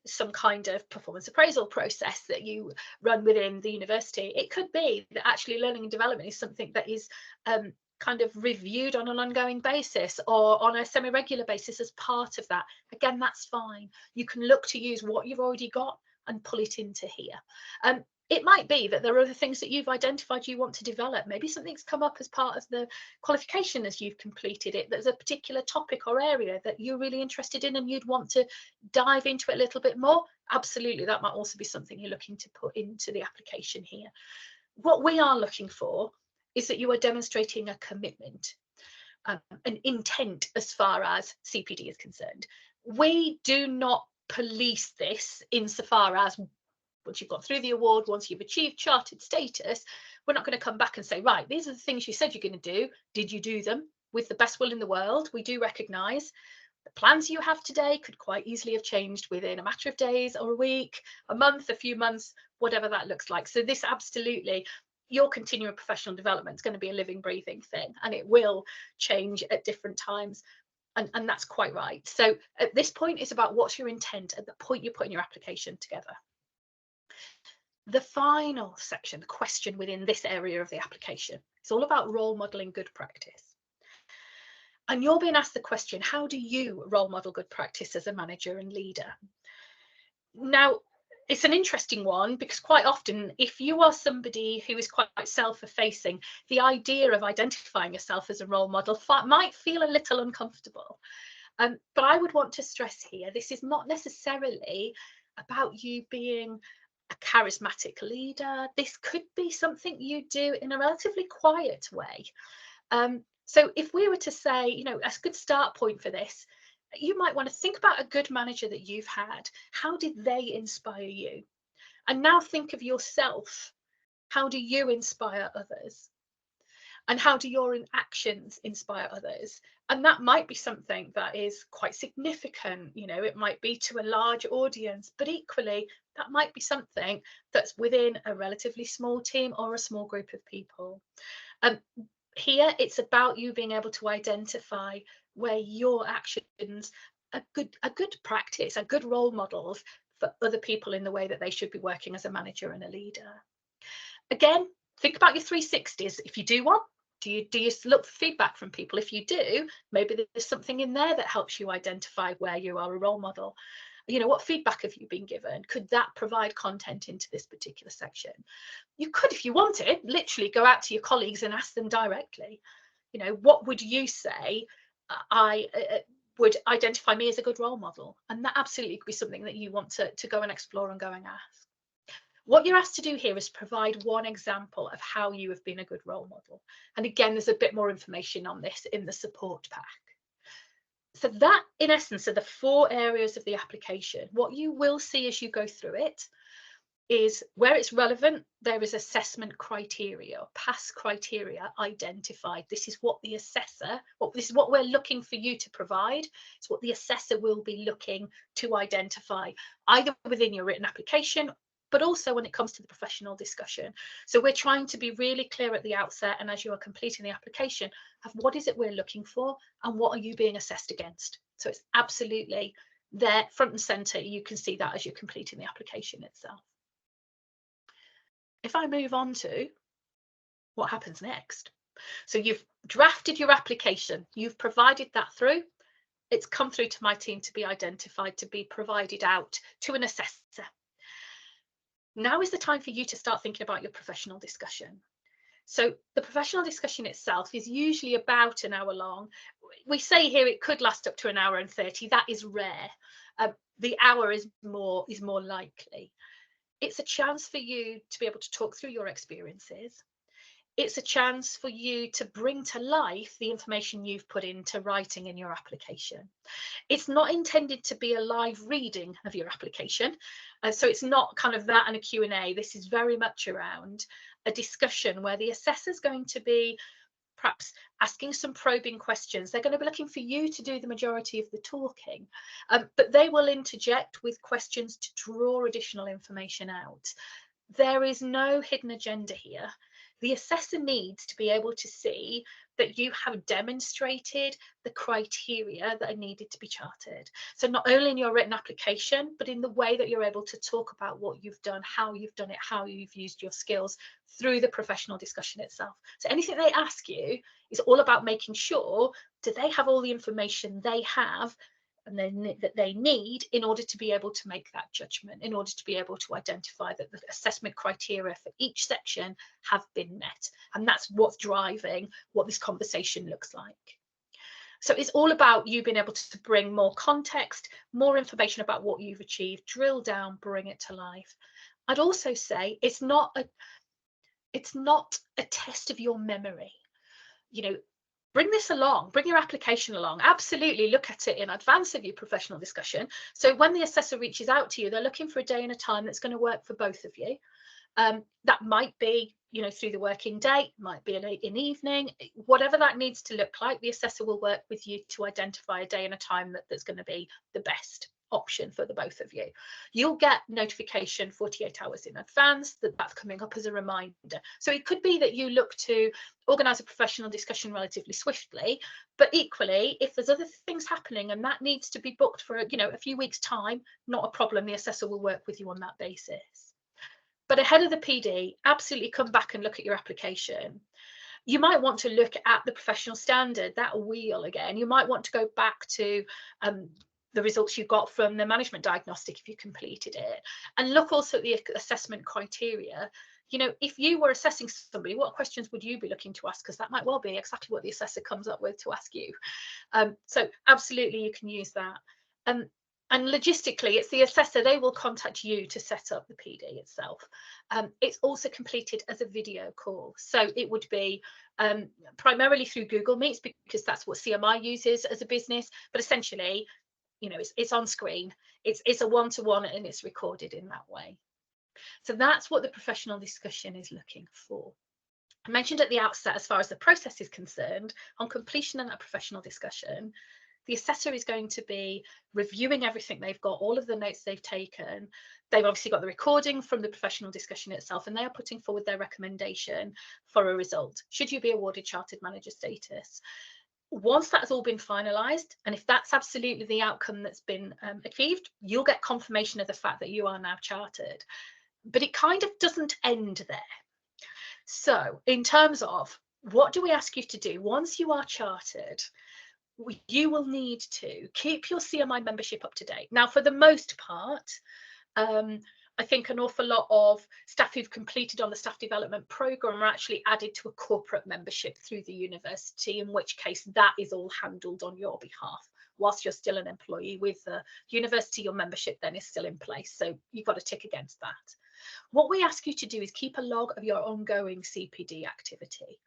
some kind of performance appraisal process that you run within the university, it could be that actually learning and development is something that is kind of reviewed on an ongoing basis or on a semi-regular basis as part of that. Again, that's fine. You can look to use what you've already got and pull it into here. It might be that there are other things that you've identified you want to develop. Maybe something's come up as part of the qualification as you've completed it. There's a particular topic or area that you're really interested in and you'd want to dive into it a little bit more. Absolutely, that might also be something you're looking to put into the application here. What we are looking for is that you are demonstrating a commitment, an intent as far as CPD is concerned. We do not police this insofar as once you've got through the award, once you've achieved chartered status, we're not going to come back and say, right, these are the things you said you're going to do. Did you do them? With the best will in the world, we do recognise the plans you have today could quite easily have changed within a matter of days or a week, a month, a few months, whatever that looks like. So this absolutely, your continuing professional development is going to be a living, breathing thing, and it will change at different times. And that's quite right. So at this point, it's about what's your intent at the point you're putting your application together. The final section, the question within this area of the application, it's all about role modeling good practice. And you're being asked the question, how do you role model good practice as a manager and leader? Now, it's an interesting one because quite often, if you are somebody who is quite self-effacing, the idea of identifying yourself as a role model might feel a little uncomfortable. But I would want to stress here, this is not necessarily about you being a charismatic leader. This could be something you do in a relatively quiet way. So if we were to say, you know, a good start point for this, you might want to think about a good manager that you've had. How did they inspire you? And now think of yourself. How do you inspire others? And how do your actions inspire others? And that might be something that is quite significant. You know, it might be to a large audience, but equally that might be something that's within a relatively small team or a small group of people. Here it's about you being able to identify where your actions are good practice, are good role models for other people in the way that they should be working as a manager and a leader. Again, think about your 360s. If you do one, do you look for feedback from people? If you do, maybe there's something in there that helps you identify where you are a role model. You know, what feedback have you been given? Could that provide content into this particular section? You could, if you wanted, literally go out to your colleagues and ask them directly, you know, what would you say I would identify me as a good role model? And that absolutely could be something that you want to go and explore and go and ask. What you're asked to do here is provide one example of how you have been a good role model. And again, there's a bit more information on this in the support pack. So that, in essence, are the 4 areas of the application. What you will see as you go through it is where it's relevant, there is assessment criteria, or pass criteria identified. This is what the assessor, this is what we're looking for you to provide. It's what the assessor will be looking to identify, either within your written application, but also when it comes to the professional discussion. So we're trying to be really clear at the outset, and as you are completing the application, of what is it we're looking for and what are you being assessed against. So it's absolutely there, front and center. You can see that as you're completing the application itself. If I move on to what happens next. So you've drafted your application, you've provided that through, it's come through to my team to be identified, to be provided out to an assessor. Now is the time for you to start thinking about your professional discussion. So the professional discussion itself is usually about an hour long. We say here it could last up to an hour and 30. That is rare. The hour is more likely. It's a chance for you to be able to talk through your experiences. It's a chance for you to bring to life the information you've put into writing in your application. It's not intended to be a live reading of your application. So it's not kind of that and a Q&A. This is very much around a discussion where the assessor's going to be perhaps asking some probing questions. They're going to be looking for you to do the majority of the talking, but they will interject with questions to draw additional information out. There is no hidden agenda here. The assessor needs to be able to see that you have demonstrated the criteria that are needed to be chartered. So not only in your written application, but in the way that you're able to talk about what you've done, how you've done it, how you've used your skills through the professional discussion itself. So anything they ask you is all about making sure, do they have all the information they have and then that they need in order to be able to make that judgment, in order to be able to identify that the assessment criteria for each section have been met. And that's what's driving what this conversation looks like. So it's all about you being able to bring more context, more information about what you've achieved, drill down, bring it to life. I'd also say it's not a test of your memory. You know, bring this along, bring your application along. Absolutely look at it in advance of your professional discussion. So when the assessor reaches out to you, they're looking for a day and a time that's going to work for both of you. That might be, you know, through the working day, might be in evening, whatever that needs to look like, the assessor will work with you to identify a day and a time that's going to be the best option for the both of you. You'll get notification 48 hours in advance that that's coming up as a reminder. So it could be that you look to organise a professional discussion relatively swiftly, but equally, if there's other things happening and that needs to be booked for, you know, a few weeks' time, not a problem. The assessor will work with you on that basis. But ahead of the PD, absolutely come back and look at your application. You might want to look at the professional standard, that wheel again. You might want to go back to the results you got from the management diagnostic if you completed it, and look also at the assessment criteria. You know, if you were assessing somebody, what questions would you be looking to ask? Because that might well be exactly what the assessor comes up with to ask you. So absolutely, you can use that. And logistically, it's the assessor, they will contact you to set up the PD itself. It's also completed as a video call. So it would be primarily through Google Meets, because that's what CMI uses as a business. But essentially, you know, it's on screen, it's a one-to-one, and it's recorded in that way. So that's what the professional discussion is looking for. I mentioned at the outset, as far as the process is concerned, on completion of that professional discussion, the assessor is going to be reviewing everything they've got, all of the notes they've taken. They've obviously got the recording from the professional discussion itself, and they are putting forward their recommendation for a result, should you be awarded Chartered Manager status. Once that's all been finalised, and if that's absolutely the outcome that's been achieved, you'll get confirmation of the fact that you are now chartered. But it kind of doesn't end there. So in terms of what do we ask you to do once you are chartered, you will need to keep your CMI membership up to date. Now, for the most part, I think an awful lot of staff who've completed on the staff development programme are actually added to a corporate membership through the university, in which case that is all handled on your behalf. Whilst you're still an employee with the university, your membership then is still in place. So you've got to tick against that. What we ask you to do is keep a log of your ongoing CPD activity.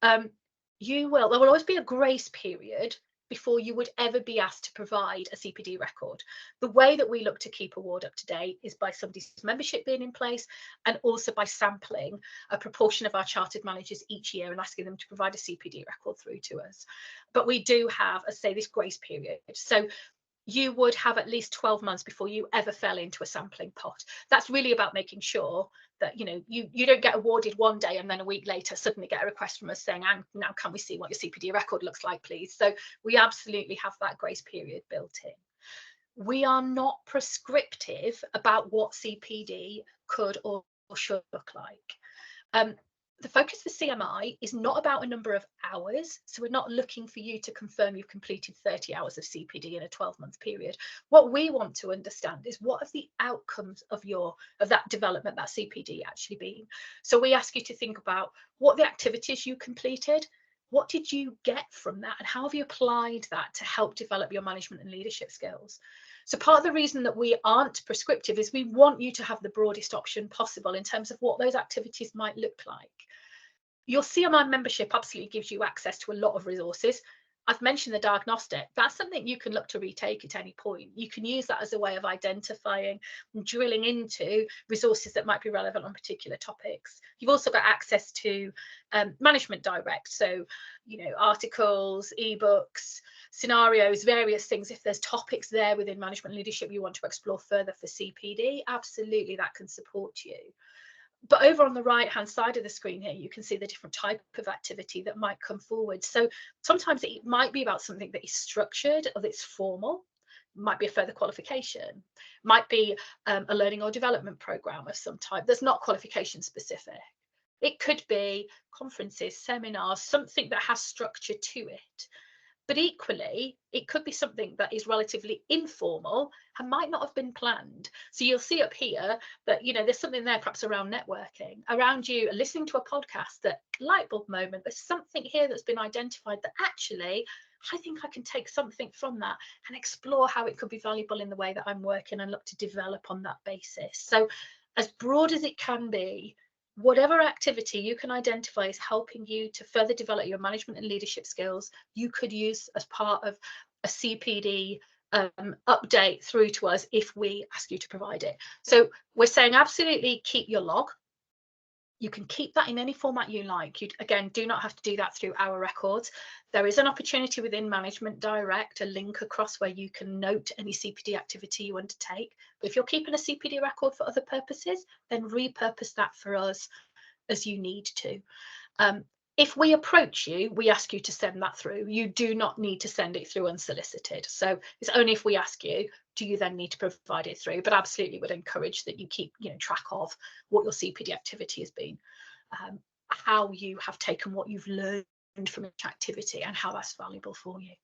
There will always be a grace period before you would ever be asked to provide a CPD record. The way that we look to keep award up to date is by somebody's membership being in place, and also by sampling a proportion of our chartered managers each year and asking them to provide a CPD record through to us. But we do have, as I say, this grace period. So you would have at least 12 months before you ever fell into a sampling pot. That's really about making sure that, you know, you don't get awarded one day and then a week later suddenly get a request from us saying, and now can we see what your CPD record looks like, please? So we absolutely have that grace period built in. We are not prescriptive about what CPD could or should look like. The focus for CMI is not about a number of hours. So we're not looking for you to confirm you've completed 30 hours of CPD in a 12-month period. What we want to understand is what have the outcomes of that development, that CPD actually been. So we ask you to think about what the activities you completed, what did you get from that, and how have you applied that to help develop your management and leadership skills. So part of the reason that we aren't prescriptive is we want you to have the broadest option possible in terms of what those activities might look like. Your CMI membership absolutely gives you access to a lot of resources. I've mentioned the diagnostic. That's something you can look to retake at any point. You can use that as a way of identifying and drilling into resources that might be relevant on particular topics. You've also got access to Management Direct, so articles, ebooks, scenarios, various things. If there's topics there within management leadership you want to explore further for CPD, absolutely that can support you. But over on the right hand side of the screen here, you can see the different type of activity that might come forward. So sometimes it might be about something that is structured or that's formal, might be a further qualification, might be a learning or development program of some type that's not qualification specific. It could be conferences, seminars, something that has structure to it. But equally, it could be something that is relatively informal and might not have been planned. So you'll see up here that, there's something there perhaps around networking, around you listening to a podcast, that light bulb moment. There's something here that's been identified that actually, I think I can take something from that and explore how it could be valuable in the way that I'm working and look to develop on that basis. So as broad as it can be, whatever activity you can identify is helping you to further develop your management and leadership skills, you could use as part of a CPD update through to us if we ask you to provide it. So we're saying absolutely keep your log. You can keep that in any format you like. You, again, do not have to do that through our records. There is an opportunity within Management Direct, a link across where you can note any CPD activity you undertake. But if you're keeping a CPD record for other purposes, then repurpose that for us as you need to. If we approach you, we ask you to send that through. You do not need to send it through unsolicited. So it's only if we ask you, do you then need to provide it through? But absolutely would encourage that you keep track of what your CPD activity has been, how you have taken what you've learned from each activity and how that's valuable for you.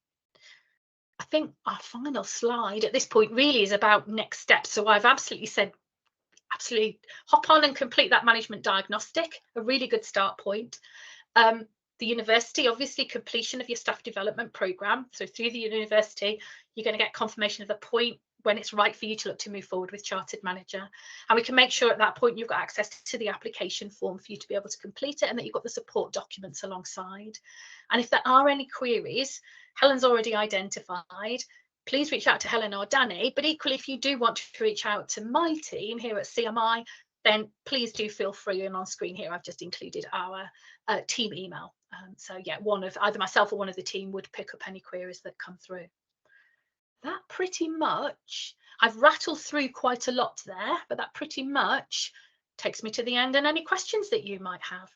I think our final slide at this point really is about next steps. So I've absolutely said, absolutely hop on and complete that management diagnostic, a really good start point. The university, obviously, completion of your staff development program. So through the university, you're going to get confirmation of the point when it's right for you to look to move forward with Chartered Manager. And we can make sure at that point you've got access to the application form for you to be able to complete it, and that you've got the support documents alongside. And if there are any queries, Helen's already identified, please reach out to Helen or Danny. But equally, if you do want to reach out to my team here at CMI, then please do feel free. And on screen here, I've just included our team email. So yeah, one of either myself or one of the team would pick up any queries that come through. That pretty much, I've rattled through quite a lot there, but that pretty much takes me to the end and any questions that you might have.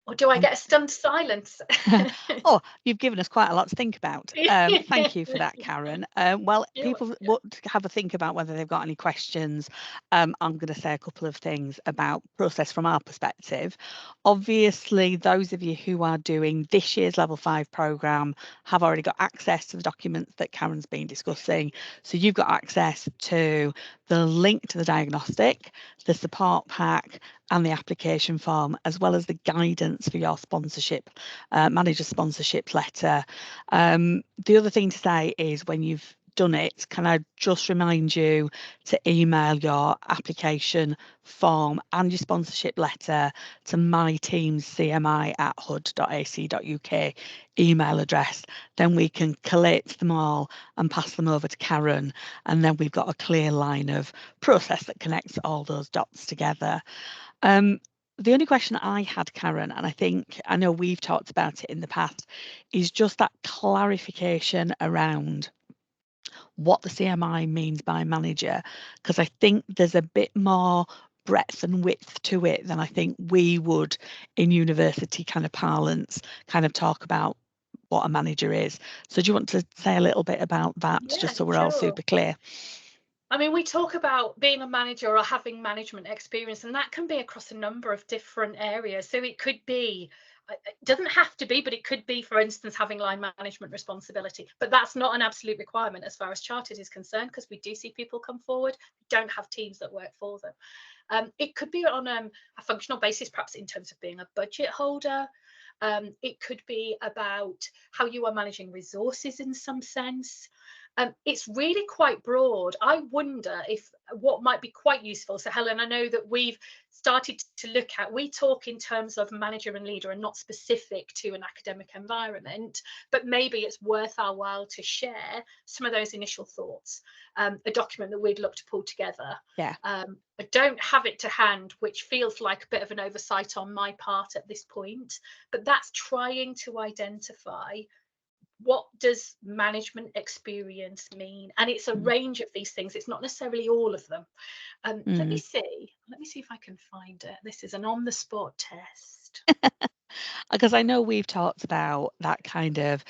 Or do I get a stunned silence? Oh, you've given us quite a lot to think about. Thank you for that, Karen. Well, people would have a think about whether they've got any questions. I'm going to say a couple of things about process from our perspective. Obviously, those of you who are doing this year's Level 5 programme have already got access to the documents that Karen's been discussing. So you've got access to the link to the diagnostic, the support pack, and the application form, as well as the guidance for your sponsorship, manager sponsorship letter. The other thing to say is when you've done it, can I just remind you to email your application form and your sponsorship letter to my team's cmi@hud.ac.uk email address. Then we can collate them all and pass them over to Karen, and then we've got a clear line of process that connects all those dots together. The only question I had, Karen, and I know we've talked about it in the past, is just that clarification around what the CMI means by manager, because I think there's a bit more breadth and width to it than I think we would in university kind of parlance kind of talk about what a manager is. So do you want to say a little bit about that, just so we're all super clear? I mean, we talk about being a manager or having management experience, and that can be across a number of different areas. So it could be, it doesn't have to be, but it could be, for instance, having line management responsibility. But that's not an absolute requirement as far as Chartered is concerned, because we do see people come forward who don't have teams that work for them. It could be on a functional basis, perhaps in terms of being a budget holder. It could be about how you are managing resources in some sense. It's really quite broad. I wonder if what might be quite useful. So Helen, I know that we've started to look at, we talk in terms of manager and leader and not specific to an academic environment, but maybe it's worth our while to share some of those initial thoughts. A document that we'd look to pull together. Yeah. I don't have it to hand, which feels like a bit of an oversight on my part at this point, but that's trying to identify what does management experience mean, and it's a range of these things. It's not necessarily all of them. Let me see if I can find it. This is an on the spot test. Because I know we've talked about that kind of,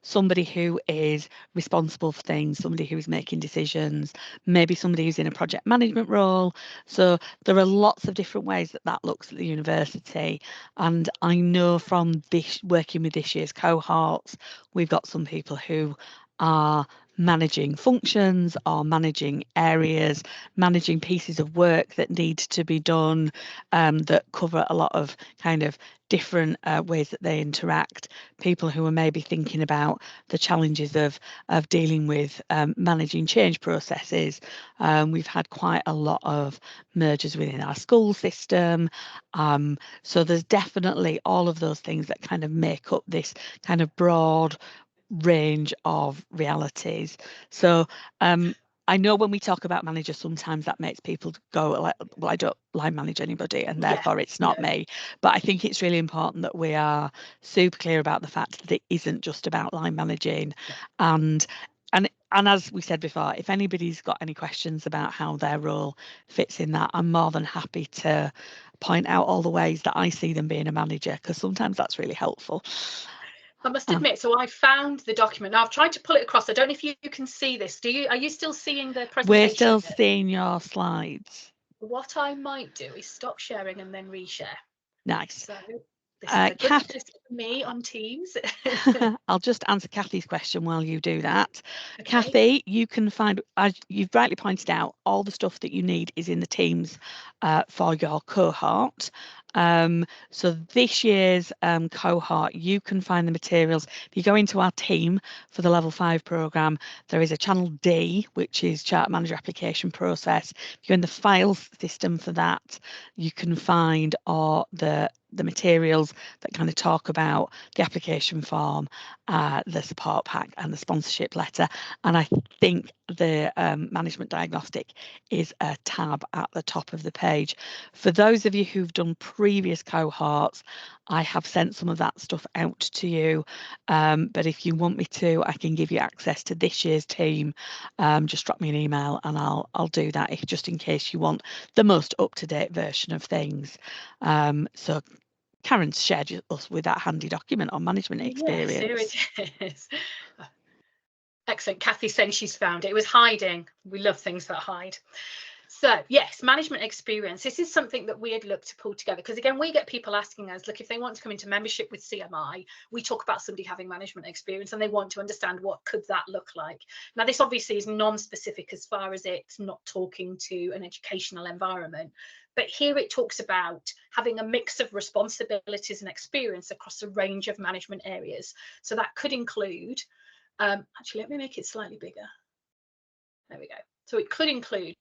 somebody who is responsible for things, somebody who is making decisions, maybe somebody who's in a project management role. So there are lots of different ways that that looks at the university. And I know from this, working with this year's cohorts, we've got some people who are managing functions or managing areas, managing pieces of work that need to be done, that cover a lot of kind of different ways that they interact. People who are maybe thinking about the challenges of dealing with managing change processes. We've had quite a lot of mergers within our school system. So there's definitely all of those things that kind of make up this kind of broad range of realities. So I know when we talk about managers, sometimes that makes people go like, well, I don't line manage anybody and therefore it's not me. But I think it's really important that we are super clear about the fact that it isn't just about line managing. And as we said before, if anybody's got any questions about how their role fits in that, I'm more than happy to point out all the ways that I see them being a manager, because sometimes that's really helpful. I must admit, so I found the document. Now I've tried to pull it across. I don't know if you can see this. Are you still seeing the presentation? We're still seeing your slides. What I might do is stop sharing and then reshare. Nice. So this is a good Kath, practice for me on Teams. I'll just answer Kathy's question while you do that. Okay. Kathy, you can find, as you've rightly pointed out, all the stuff that you need is in the Teams for your cohort. So this year's cohort, you can find the materials. If you go into our team for the Level 5 programme, there is a Channel D, which is Charter Manager Application Process. If you go in the files system for that, you can find all the materials that kind of talk about the application form, the support pack and the sponsorship letter. And I think the management diagnostic is a tab at the top of the page. For those of you who've done previous cohorts, I have sent some of that stuff out to you. But if you want me to, I can give you access to this year's team. Just drop me an email and I'll do that, if just in case you want the most up-to-date version of things. So Karen's shared us with that handy document on management experience. Yes, here it is. Excellent. Kathy's saying she's found it. It was hiding. We love things that hide. So yes, management experience. This is something that we had looked to pull together, because again, we get people asking us, look, if they want to come into membership with CMI, we talk about somebody having management experience and they want to understand what could that look like. Now, this obviously is non-specific as far as it's not talking to an educational environment. But here it talks about having a mix of responsibilities and experience across a range of management areas. So that could include, actually, let me make it slightly bigger. There we go. So it could include,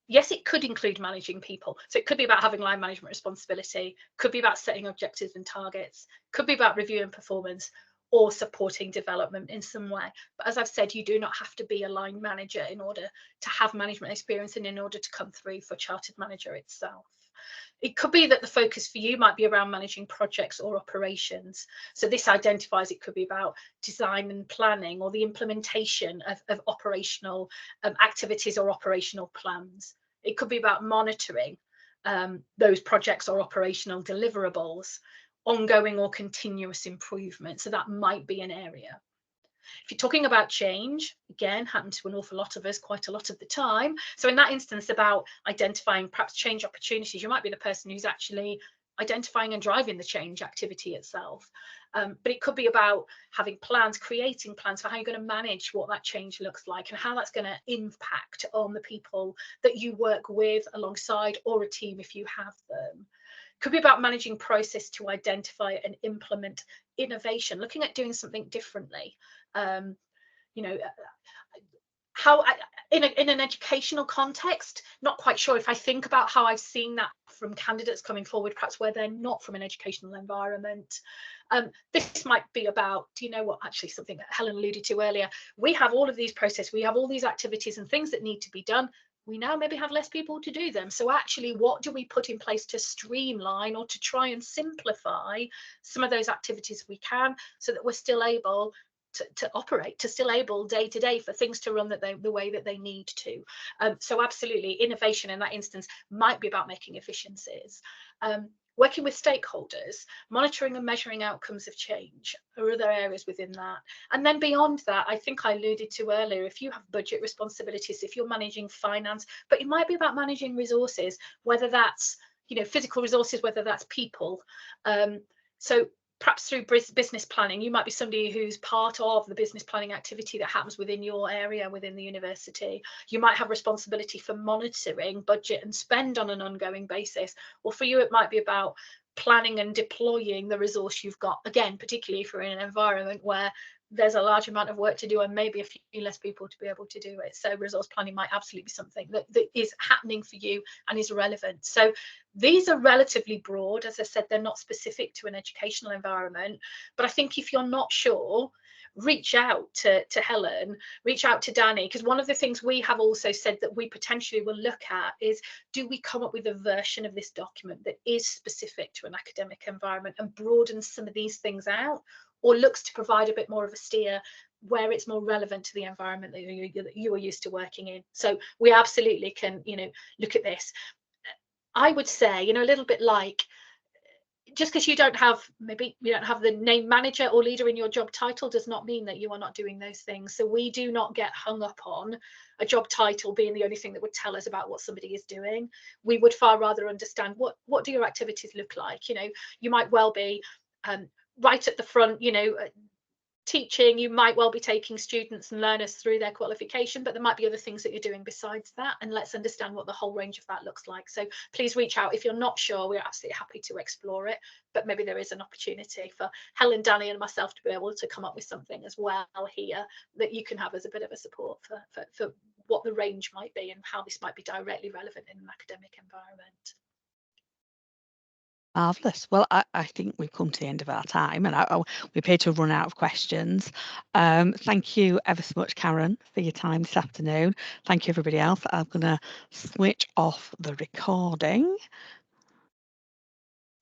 yes, it could include managing people. So it could be about having line management responsibility, could be about setting objectives and targets, could be about reviewing performance or supporting development in some way. But as I've said, you do not have to be a line manager in order to have management experience and in order to come through for chartered manager itself. It could be that the focus for you might be around managing projects or operations. So this identifies it could be about design and planning or the implementation of operational activities or operational plans. It could be about monitoring those projects or operational deliverables, ongoing or continuous improvement. So that might be an area. If you're talking about change, again, happens to an awful lot of us quite a lot of the time. So in that instance, about identifying perhaps change opportunities, you might be the person who's actually identifying and driving the change activity itself. But it could be about having plans, creating plans for how you're going to manage what that change looks like and how that's going to impact on the people that you work with alongside, or a team if you have them. Could be about managing process to identify and implement innovation, looking at doing something differently. you know, how in an educational context, not quite sure if I think about how I've seen that from candidates coming forward, perhaps where they're not from an educational environment. This might be about, do you know what, actually something that Helen alluded to earlier. We have all of these processes, we have all these activities and things that need to be done. We now maybe have less people to do them. So actually, what do we put in place to streamline or to try and simplify some of those activities we can, so that we're still able to operate, to still able day to day for things to run the way that they need to. So absolutely, innovation in that instance might be about making efficiencies. Working with stakeholders, monitoring and measuring outcomes of change are other areas within that. And then beyond that, I think I alluded to earlier, if you have budget responsibilities, if you're managing finance, but it might be about managing resources, whether that's, you know, physical resources, whether that's people. So perhaps through business planning, you might be somebody who's part of the business planning activity that happens within your area, within the university. You might have responsibility for monitoring budget and spend on an ongoing basis. Or for you, it might be about planning and deploying the resource you've got, again, particularly if you're in an environment where there's a large amount of work to do and maybe a few less people to be able to do it. So resource planning might absolutely be something that is happening for you and is relevant. So these are relatively broad. As I said, they're not specific to an educational environment. But I think if you're not sure, reach out to Helen, reach out to Danny, because one of the things we have also said that we potentially will look at is, do we come up with a version of this document that is specific to an academic environment and broadens some of these things out, or looks to provide a bit more of a steer where it's more relevant to the environment that you are used to working in. So we absolutely can, you know, look at this. I would say, you know, a little bit like, just because you don't have, maybe you don't have the name manager or leader in your job title does not mean that you are not doing those things. So we do not get hung up on a job title being the only thing that would tell us about what somebody is doing. We would far rather understand what do your activities look like. You know, you might well be right at the front, you know, teaching, you might well be taking students and learners through their qualification, but there might be other things that you're doing besides that, and let's understand what the whole range of that looks like. So please reach out if you're not sure. We're absolutely happy to explore it, but maybe there is an opportunity for Helen, Danny and myself to be able to come up with something as well here that you can have as a bit of a support for what the range might be and how this might be directly relevant in an academic environment. Marvellous. Well, I think we've come to the end of our time, and we appear to have run out of questions. Thank you ever so much, Karen, for your time this afternoon. Thank you, everybody else. I'm going to switch off the recording.